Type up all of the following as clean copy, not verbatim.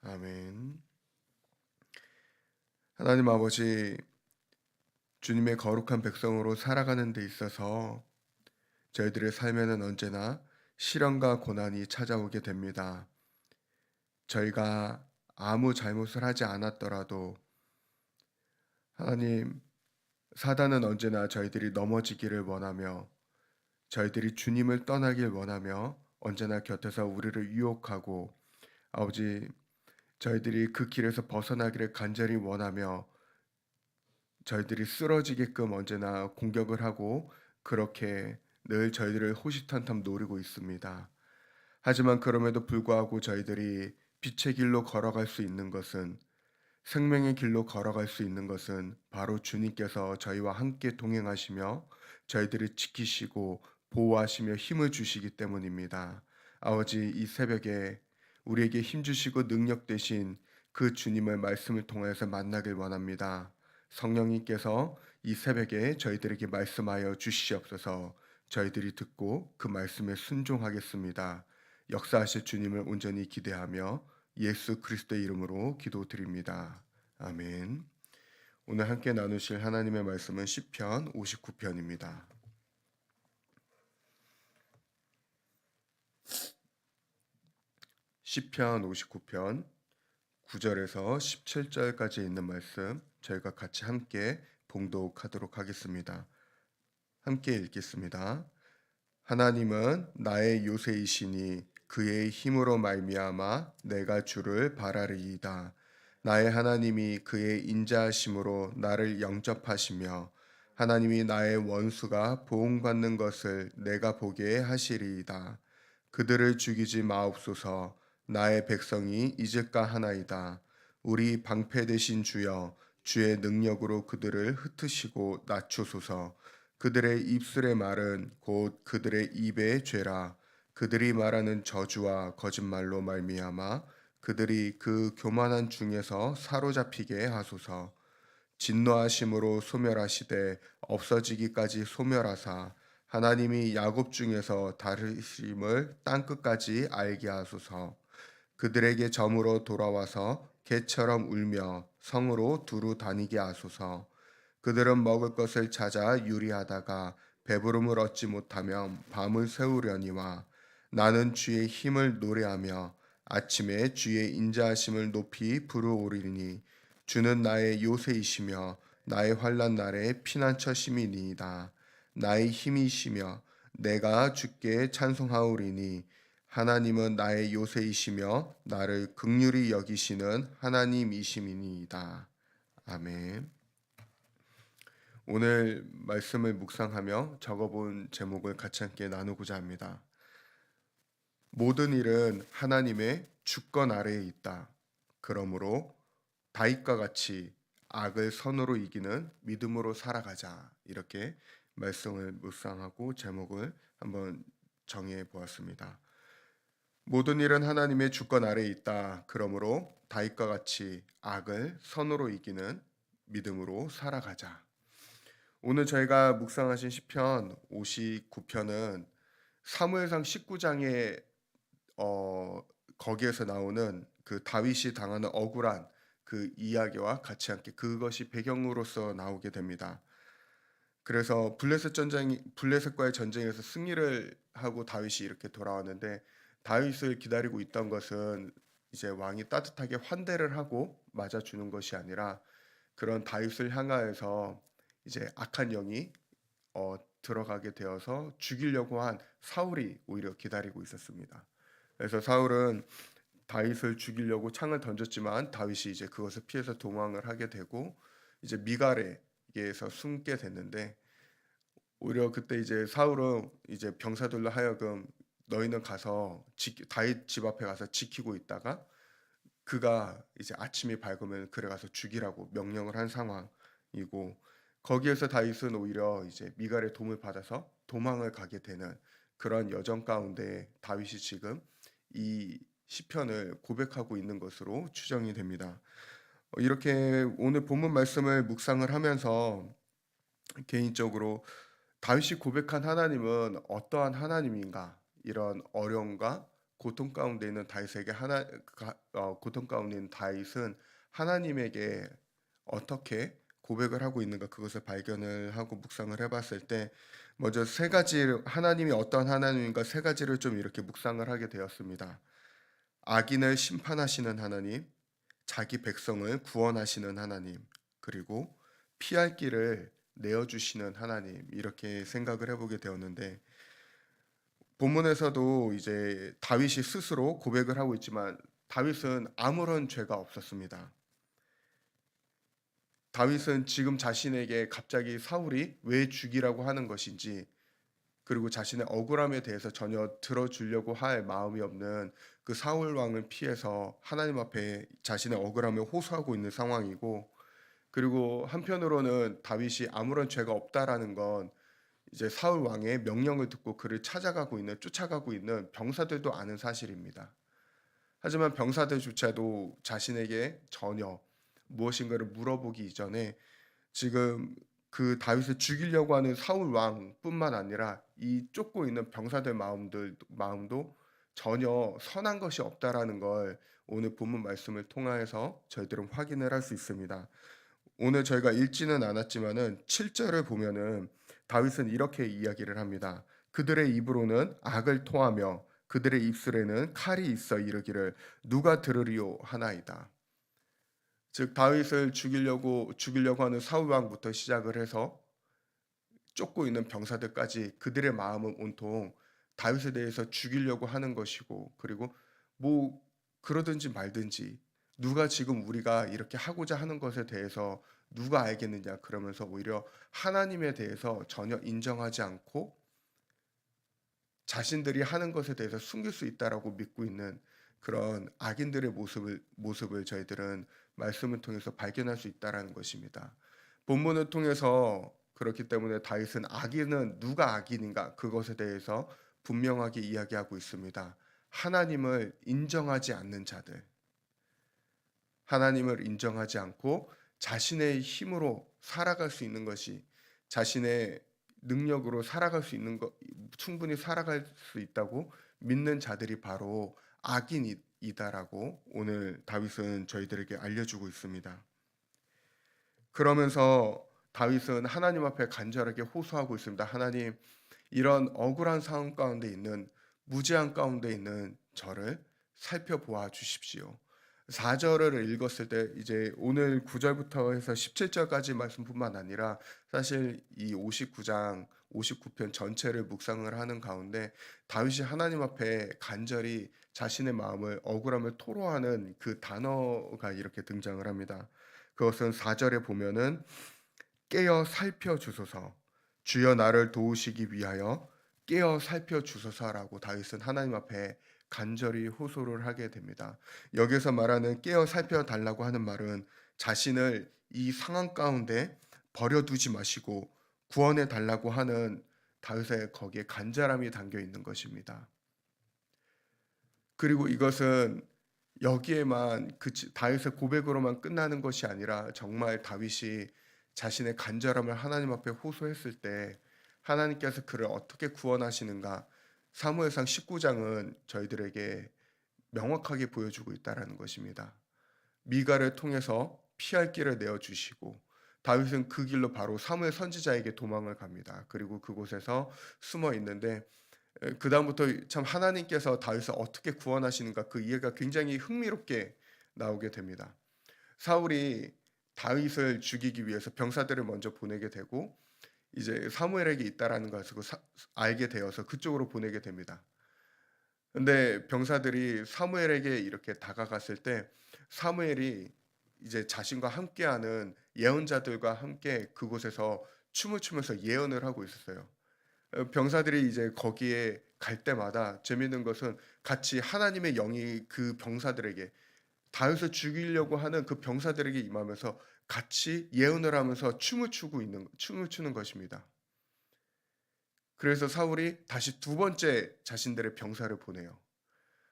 아멘. 하나님 아버지, 주님의 거룩한 백성으로 살아가는 데 있어서 저희들의 삶에는 언제나 시련과 고난이 찾아오게 됩니다. 저희가 아무 잘못을 하지 않았더라도 하나님, 사단은 언제나 저희들이 넘어지기를 원하며 저희들이 주님을 떠나길 원하며 언제나 곁에서 우리를 유혹하고, 아버지, 저희들이 그 길에서 벗어나기를 간절히 원하며 저희들이 쓰러지게끔 언제나 공격을 하고, 그렇게 늘 저희들을 호시탐탐 노리고 있습니다. 하지만 그럼에도 불구하고 저희들이 빛의 길로 걸어갈 수 있는 것은, 생명의 길로 걸어갈 수 있는 것은 바로 주님께서 저희와 함께 동행하시며 저희들을 지키시고 보호하시며 힘을 주시기 때문입니다. 아버지, 이 새벽에 우리에게 힘 주시고 능력 되신 그 주님을 말씀을 통해서 만나길 원합니다. 성령님께서 이 새벽에 저희들에게 말씀하여 주시옵소서. 저희들이 듣고 그 말씀에 순종하겠습니다. 역사하실 주님을 온전히 기대하며 예수 그리스도의 이름으로 기도드립니다. 아멘. 오늘 함께 나누실 하나님의 말씀은 시편 59편입니다. 시편 59편 9절에서 17절까지 있는 말씀 저희가 같이 함께 봉독하도록 하겠습니다. 함께 읽겠습니다. 하나님은 나의 요새이시니 그의 힘으로 말미암아 내가 주를 바라리이다. 나의 하나님이 그의 인자하심으로 나를 영접하시며 하나님이 나의 원수가 보응받는 것을 내가 보게 하시리이다. 그들을 죽이지 마옵소서. 나의 백성이 잊을까 하나이다. 우리 방패 되신 주여, 주의 능력으로 그들을 흩으시고 낮추소서. 그들의 입술의 말은 곧 그들의 입의 죄라. 그들이 말하는 저주와 거짓말로 말미암아 그들이 그 교만한 중에서 사로잡히게 하소서. 진노하심으로 소멸하시되 없어지기까지 소멸하사 하나님이 야곱 중에서 다르심을 땅끝까지 알게 하소서. 그들에게 점으로 돌아와서 개처럼 울며 성으로 두루 다니게 하소서. 그들은 먹을 것을 찾아 유리하다가 배부름을 얻지 못하면 밤을 새우려니와 나는 주의 힘을 노래하며 아침에 주의 인자하심을 높이 부르오리니 주는 나의 요새이시며 나의 환난 날에 피난처심이니이다. 나의 힘이시며 내가 주께 찬송하오리니 하나님은 나의 요새이시며 나를 긍휼히 여기시는 하나님이심이니이다. 아멘. 오늘 말씀을 묵상하며 적어본 제목을 같이 함께 나누고자 합니다. 모든 일은 하나님의 주권 아래에 있다. 그러므로 다윗과 같이 악을 선으로 이기는 믿음으로 살아가자. 이렇게 말씀을 묵상하고 제목을 한번 정해 보았습니다. 모든 일은 하나님의 주권 아래에 있다. 그러므로 다윗과 같이 악을 선으로 이기는 믿음으로 살아가자. 오늘 저희가 묵상하신 시편 59편은 사무엘상 19장에 거기에서 나오는 그 다윗이 당하는 억울한 그 이야기와 같이 함께 그것이 배경으로서 나오게 됩니다. 그래서 블레셋과의 전쟁에서 승리를 하고 다윗이 이렇게 돌아왔는데, 다윗을 기다리고 있던 것은 이제 왕이 따뜻하게 환대를 하고 맞아주는 것이 아니라 그런 다윗을 향하여서 이제 악한 영이 들어가게 되어서 죽이려고 한 사울이 오히려 기다리고 있었습니다. 그래서 사울은 다윗을 죽이려고 창을 던졌지만 다윗이 이제 그것을 피해서 도망을 하게 되고 이제 미갈에게서 숨게 됐는데, 오히려 그때 이제 사울은 이제 병사들로 하여금 너희는 가서 다윗 집 앞에 가서 지키고 있다가 그가 이제 아침이 밝으면 그래 가서 죽이라고 명령을 한 상황이고, 거기에서 다윗은 오히려 이제 미갈의 도움을 받아서 도망을 가게 되는 그런 여정 가운데 다윗이 지금 이 시편을 고백하고 있는 것으로 추정이 됩니다. 이렇게 오늘 본문 말씀을 묵상을 하면서 개인적으로 다윗이 고백한 하나님은 어떠한 하나님인가, 이런 어려움과 고통 가운데 있는 다윗에게 고통 가운데 있는 다윗은 하나님에게 어떻게 고백을 하고 있는가 그것을 발견을 하고 묵상을 해 봤을 때 먼저 세 가지를 하나님이 어떤 하나님인가 세 가지를 좀 이렇게 묵상을 하게 되었습니다. 악인을 심판하시는 하나님, 자기 백성을 구원하시는 하나님, 그리고 피할 길을 내어 주시는 하나님 이렇게 생각을 해 보게 되었는데 본문에서도 이제 다윗이 스스로 고백을 하고 있지만 다윗은 아무런 죄가 없었습니다. 다윗은 지금 자신에게 갑자기 사울이 왜 죽이라고 하는 것인지 그리고 자신의 억울함에 대해서 전혀 들어주려고 할 마음이 없는 그 사울 왕을 피해서 하나님 앞에 자신의 억울함을 호소하고 있는 상황이고 그리고 한편으로는 다윗이 아무런 죄가 없다라는 건 이제 사울 왕의 명령을 듣고 그를 쫓아가고 있는 병사들도 아는 사실입니다. 하지만 병사들조차도 자신에게 전혀 무엇인가를 물어보기 이전에 지금 그 다윗을 죽이려고 하는 사울 왕뿐만 아니라 이 쫓고 있는 병사들 마음도 전혀 선한 것이 없다라는 걸 오늘 본문 말씀을 통하여서 저희들은 확인을 할 수 있습니다. 오늘 저희가 읽지는 않았지만은 7 절을 보면은 다윗은 이렇게 이야기를 합니다. 그들의 입으로는 악을 토하며 그들의 입술에는 칼이 있어 이르기를 누가 들으리요 하나이다. 즉 다윗을 죽이려고 하는 사울 왕부터 시작을 해서 쫓고 있는 병사들까지 그들의 마음은 온통 다윗에 대해서 죽이려고 하는 것이고 그리고 뭐 그러든지 말든지 누가 지금 우리가 이렇게 하고자 하는 것에 대해서 누가 알겠느냐 그러면서 오히려 하나님에 대해서 전혀 인정하지 않고 자신들이 하는 것에 대해서 숨길 수 있다라고 믿고 있는 그런 악인들의 모습을 저희들은 말씀을 통해서 발견할 수 있다라는 것입니다. 본문을 통해서 그렇기 때문에 다윗은 악인은 누가 악인인가 그것에 대해서 분명하게 이야기하고 있습니다. 하나님을 인정하지 않는 자들, 하나님을 인정하지 않고 자신의 힘으로 살아갈 수 있는 것이 자신의 능력으로 살아갈 수 있는 것 충분히 살아갈 수 있다고 믿는 자들이 바로 악인이다라고 오늘 다윗은 저희들에게 알려주고 있습니다. 그러면서 다윗은 하나님 앞에 간절하게 호소하고 있습니다. 하나님, 이런 억울한 상황 가운데 있는 무죄한 가운데 있는 저를 살펴보아 주십시오. 4절을 읽었을 때 이제 오늘 9절부터 해서 17절까지 말씀뿐만 아니라 사실 이 59장 59편 전체를 묵상을 하는 가운데 다윗이 하나님 앞에 간절히 자신의 마음을 억울함을 토로하는 그 단어가 이렇게 등장을 합니다. 그것은 4절에 보면은 깨어 살펴 주소서 주여 나를 도우시기 위하여 깨어 살펴 주소서라고 다윗은 하나님 앞에 간절히 호소를 하게 됩니다. 여기서 말하는 깨어 살펴 달라고 하는 말은 자신을 이 상황 가운데 버려두지 마시고 구원해 달라고 하는 다윗의 거기에 간절함이 담겨 있는 것입니다. 그리고 이것은 여기에만 다윗의 고백으로만 끝나는 것이 아니라 정말 다윗이 자신의 간절함을 하나님 앞에 호소했을 때 하나님께서 그를 어떻게 구원하시는가 사무엘상 19장은 저희들에게 명확하게 보여주고 있다라는 것입니다. 미가를 통해서 피할 길을 내어 주시고 다윗은 그 길로 바로 사무엘 선지자에게 도망을 갑니다. 그리고 그곳에서 숨어 있는데 그다음부터 참 하나님께서 다윗을 어떻게 구원하시는가 그 이해가 굉장히 흥미롭게 나오게 됩니다. 사울이 다윗을 죽이기 위해서 병사들을 먼저 보내게 되고 이제 사무엘에게 있다라는 것을 알게 되어서 그쪽으로 보내게 됩니다. 근데 병사들이 사무엘에게 이렇게 다가갔을 때 사무엘이 이제 자신과 함께하는 예언자들과 함께 그곳에서 춤을 추면서 예언을 하고 있었어요. 병사들이 이제 거기에 갈 때마다 재미있는 것은 같이 하나님의 영이 그 병사들에게 다윗을 죽이려고 하는 그 병사들에게 임하면서 같이 예언을 하면서 춤을 추는 것입니다. 그래서 사울이 다시 두 번째 자신들의 병사를 보내요.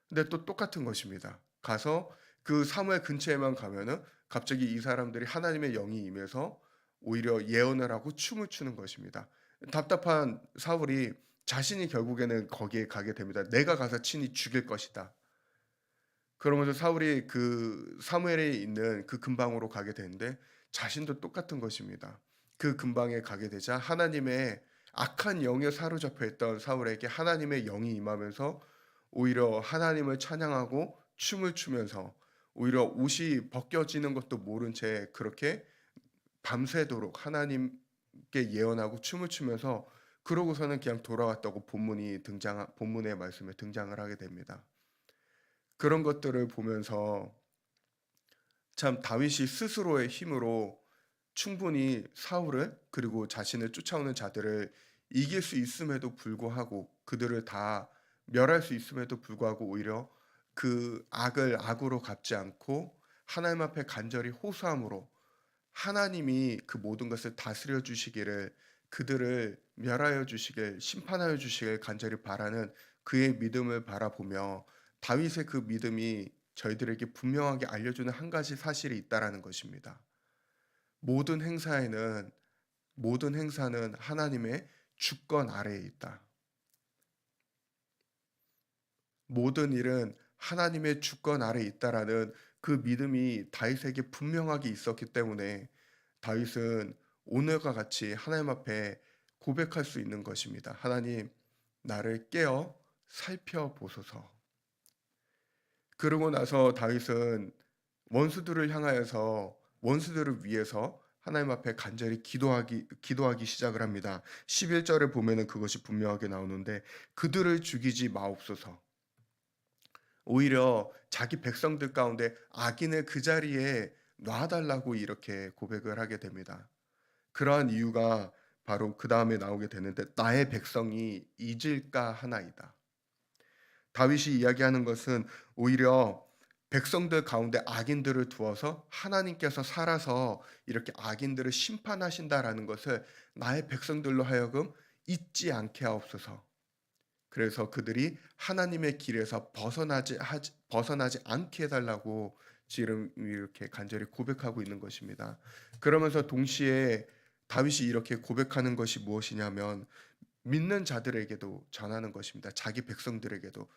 근데 또 똑같은 것입니다. 가서 그 사무엘 근처에만 가면은 갑자기 이 사람들이 하나님의 영이 임해서 오히려 예언을 하고 춤을 추는 것입니다. 답답한 사울이 자신이 결국에는 거기에 가게 됩니다. '내가 가서 친히 죽일 것이다.' 그러면서 사울이 그 사무엘에 있는 그 근방으로 가게 되는데 자신도 똑같은 것입니다. 그 근방에 가게 되자 하나님의 악한 영에 사로잡혀 있던 사울에게 하나님의 영이 임하면서 오히려 하나님을 찬양하고 춤을 추면서 오히려 옷이 벗겨지는 것도 모른 채 그렇게 밤새도록 하나님께 예언하고 춤을 추면서 그러고서는 그냥 돌아왔다고 본문의 말씀에 등장을 하게 됩니다. 그런 것들을 보면서 참 다윗이 스스로의 힘으로 충분히 사울을 그리고 자신을 쫓아오는 자들을 이길 수 있음에도 불구하고 그들을 다 멸할 수 있음에도 불구하고 오히려 그 악을 악으로 갚지 않고 하나님 앞에 간절히 호소함으로 하나님이 그 모든 것을 다스려 주시기를 그들을 멸하여 주시길 심판하여 주시길 간절히 바라는 그의 믿음을 바라보며 다윗의 그 믿음이 저희들에게 분명하게 알려주는 한 가지 사실이 있다라는 것입니다. 모든 행사에는 모든 행사는 하나님의 주권 아래에 있다. 모든 일은 하나님의 주권 아래에 있다라는 그 믿음이 다윗에게 분명하게 있었기 때문에 다윗은 오늘과 같이 하나님 앞에 고백할 수 있는 것입니다. 하나님, 나를 깨어 살펴보소서. 그러고 나서 다윗은 원수들을 위해서 하나님 앞에 간절히 기도하기 시작을 합니다. 11절에 보면은 그것이 분명하게 나오는데 그들을 죽이지 마옵소서. 오히려 자기 백성들 가운데 악인을 그 자리에 놔 달라고 이렇게 고백을 하게 됩니다. 그러한 이유가 바로 그다음에 나오게 되는데 나의 백성이 잊을까 하나이다. 다윗이 이야기하는 것은 오히려 백성들 가운데 악인들을 두어서 하나님께서 살아서 이렇게 악인들을 심판하신다라는 것을 나의 백성들로 하여금 잊지 않게 하옵소서. 그래서 그들이 하나님의 길에서 벗어나지 않게 해 달라고 지금 이렇게 간절히 고백하고 있는 것입니다. 그러면서 동시에 다윗이 이렇게 고백하는 것이 무엇이냐면 믿는 자들에게도 전하는 것입니다. 자기 백성들에게도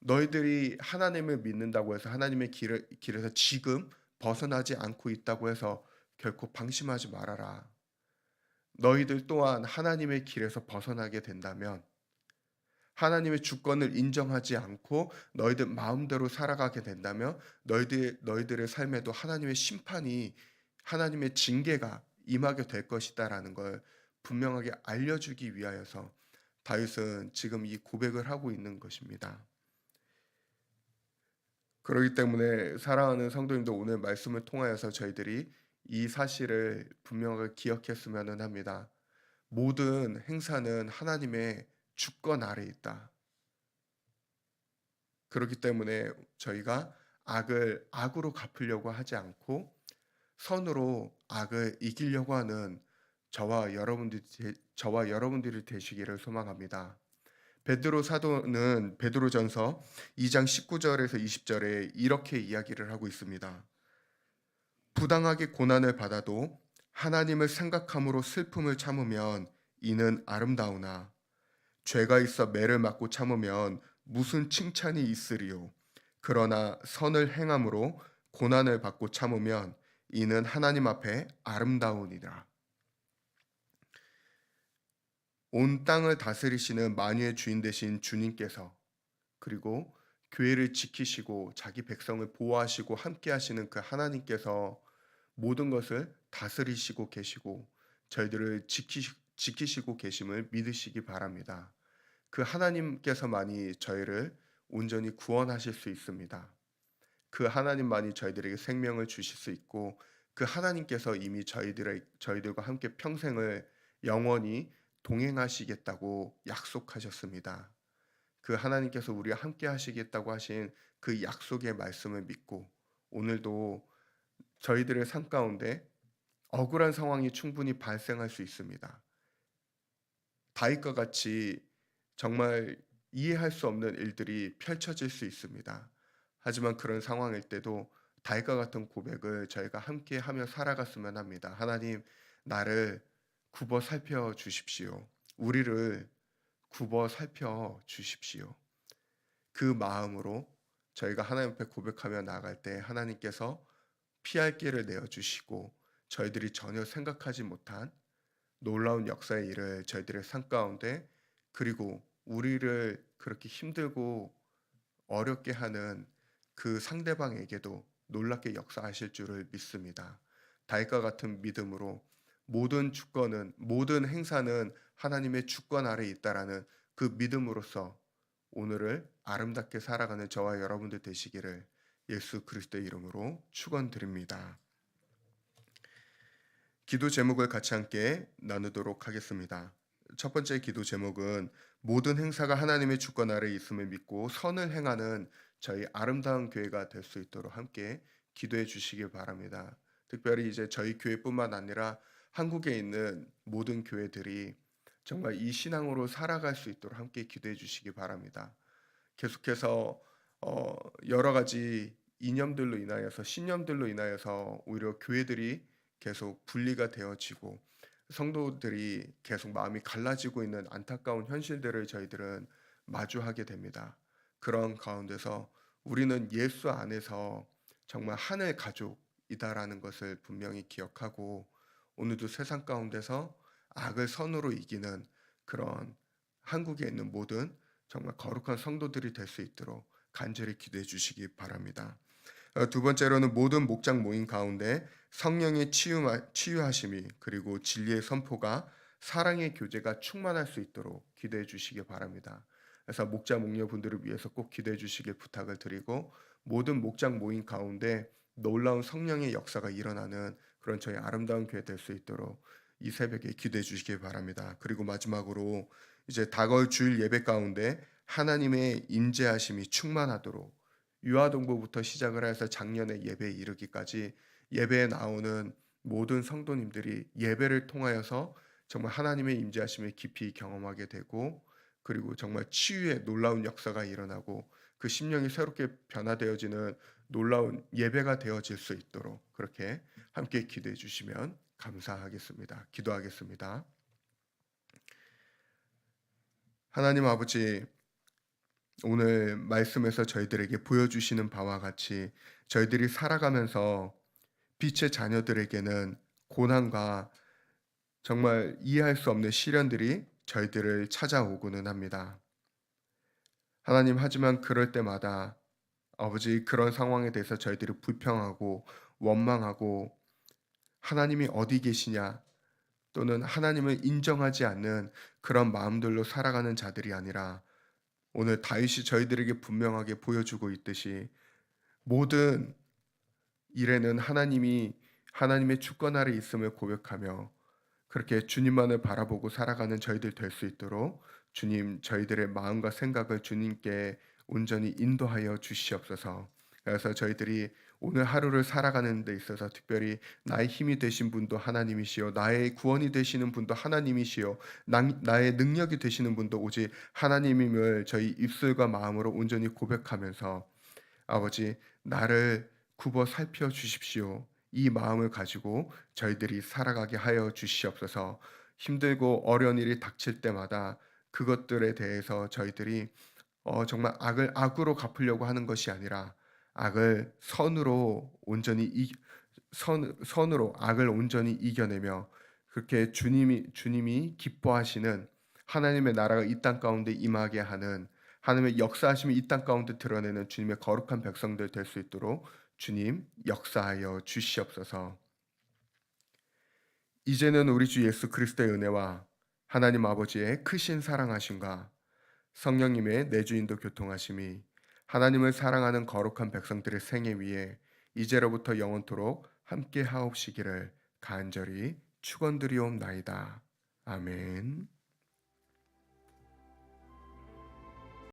너희들이 하나님을 믿는다고 해서 하나님의 길에서 지금 벗어나지 않고 있다고 해서 결코 방심하지 말아라. 너희들 또한 하나님의 길에서 벗어나게 된다면 하나님의 주권을 인정하지 않고 너희들 마음대로 살아가게 된다면 너희들의 삶에도 하나님의 심판이 하나님의 징계가 임하게 될 것이다라는 걸 분명하게 알려주기 위하여서 다윗은 지금 이 고백을 하고 있는 것입니다. 그렇기 때문에 사랑하는 성도님도 오늘 말씀을 통하여서 저희들이 이 사실을 분명하게 기억했으면 합니다. 모든 행사는 하나님의 주권 아래 있다. 그렇기 때문에 저희가 악을 악으로 갚으려고 하지 않고 선으로 악을 이기려고 하는 저와 여러분들이 되시기를 소망합니다. 베드로 사도는 베드로전서 2장 19절에서 20절에 이렇게 이야기를 하고 있습니다. 부당하게 고난을 받아도 하나님을 생각함으로 슬픔을 참으면 이는 아름다우나 죄가 있어 매를 맞고 참으면 무슨 칭찬이 있으리요. 그러나 선을 행함으로 고난을 받고 참으면 이는 하나님 앞에 아름다우니라. 온 땅을 다스리시는 만유의 주인 되신 주님께서 그리고 교회를 지키시고 자기 백성을 보호하시고 함께 하시는 그 하나님께서 모든 것을 다스리시고 계시고 저희들을 지키시고 계심을 믿으시기 바랍니다. 그 하나님께서만이 저희를 온전히 구원하실 수 있습니다. 그 하나님만이 저희들에게 생명을 주실 수 있고 그 하나님께서 이미 저희들과 함께 평생을 영원히 동행하시겠다고 약속하셨습니다. 그 하나님께서 우리와 함께 하시겠다고 하신 그 약속의 말씀을 믿고 오늘도 저희들의 삶 가운데 억울한 상황이 충분히 발생할 수 있습니다. 다윗과 같이 정말 이해할 수 없는 일들이 펼쳐질 수 있습니다. 하지만 그런 상황일 때도 다윗과 같은 고백을 저희가 함께 하며 살아갔으면 합니다. 하나님, 나를 굽어 살펴 주십시오. 우리를 굽어 살펴 주십시오. 그 마음으로 저희가 하나님 앞에 고백하며 나아갈 때 하나님께서 피할 길을 내어 주시고 저희들이 전혀 생각하지 못한 놀라운 역사의 일을 저희들의 삶 가운데, 그리고 우리를 그렇게 힘들고 어렵게 하는 그 상대방에게도 놀랍게 역사하실 줄을 믿습니다. 다윗과 같은 믿음으로 모든 주권은, 모든 행사는 하나님의 주권 아래에 있다라는 그 믿음으로써 오늘을 아름답게 살아가는 저와 여러분들 되시기를 예수 그리스도의 이름으로 축원드립니다. 기도 제목을 같이 함께 나누도록 하겠습니다. 첫 번째 기도 제목은 모든 행사가 하나님의 주권 아래에 있음을 믿고 선을 행하는 저희 아름다운 교회가 될 수 있도록 함께 기도해 주시길 바랍니다. 특별히 이제 저희 교회뿐만 아니라 한국에 있는 모든 교회들이 정말 이 신앙으로 살아갈 수 있도록 함께 기도해 주시기 바랍니다. 계속해서 여러 가지 이념들로 인하여서, 신념들로 인하여서 오히려 교회들이 계속 분리가 되어지고 성도들이 계속 마음이 갈라지고 있는 안타까운 현실들을 저희들은 마주하게 됩니다. 그런 가운데서 우리는 예수 안에서 정말 하늘 가족이다라는 것을 분명히 기억하고, 오늘도 세상 가운데서 악을 선으로 이기는 그런 한국에 있는 모든 정말 거룩한 성도들이 될 수 있도록 간절히 기도해 주시기 바랍니다. 두 번째로는 모든 목장 모임 가운데 성령의 치유하심이, 그리고 진리의 선포가, 사랑의 교제가 충만할 수 있도록 기도해 주시기 바랍니다. 그래서 목자 목녀분들을 위해서 꼭 기도해 주시길 부탁을 드리고, 모든 목장 모임 가운데 놀라운 성령의 역사가 일어나는 그런 저희 아름다운 교회 될 수 있도록 이 새벽에 기도해 주시기 바랍니다. 그리고 마지막으로 이제 다가올 주일 예배 가운데 하나님의 임재하심이 충만하도록, 유아동부부터 시작을 해서 작년에 예배에 이르기까지 예배에 나오는 모든 성도님들이 예배를 통하여서 정말 하나님의 임재하심을 깊이 경험하게 되고, 그리고 정말 치유의 놀라운 역사가 일어나고 그 심령이 새롭게 변화되어지는 놀라운 예배가 되어질 수 있도록 그렇게 함께 기도해 주시면 감사하겠습니다. 기도하겠습니다. 하나님 아버지, 오늘 말씀에서 저희들에게 보여주시는 바와 같이 저희들이 살아가면서 빛의 자녀들에게는 고난과 정말 이해할 수 없는 시련들이 저희들을 찾아오고는 합니다. 하나님, 하지만 그럴 때마다 아버지, 그런 상황에 대해서 저희들이 불평하고 원망하고 하나님이 어디 계시냐, 또는 하나님을 인정하지 않는 그런 마음들로 살아가는 자들이 아니라, 오늘 다윗이 저희들에게 분명하게 보여주고 있듯이 모든 일에는 하나님의 주권 아래 있음을 고백하며 그렇게 주님만을 바라보고 살아가는 저희들 될 수 있도록 주님, 저희들의 마음과 생각을 주님께 온전히 인도하여 주시옵소서. 그래서 저희들이 오늘 하루를 살아가는 데 있어서 특별히 나의 힘이 되신 분도 하나님이시요, 나의 구원이 되시는 분도 하나님이시요, 나의 능력이 되시는 분도 오직 하나님임을 저희 입술과 마음으로 온전히 고백하면서 아버지, 나를 굽어 살펴 주십시오. 이 마음을 가지고 저희들이 살아가게 하여 주시옵소서. 힘들고 어려운 일이 닥칠 때마다 그것들에 대해서 저희들이 정말 악을 악으로 갚으려고 하는 것이 아니라 악을 선으로 온전히 선으로 악을 온전히 이겨내며 그렇게 주님이 기뻐하시는 하나님의 나라가 이 땅 가운데 임하게 하는, 하나님의 역사하심이 이 땅 가운데 드러내는 주님의 거룩한 백성들 될 수 있도록 주님 역사하여 주시옵소서. 이제는 우리 주 예수 그리스도의 은혜와 하나님 아버지의 크신 사랑하심과 성령님의 내주인도 교통하심이 하나님을 사랑하는 거룩한 백성들의 생애 위에 이제로부터 영원토록 함께 하옵시기를 간절히 축원드리옵나이다. 아멘.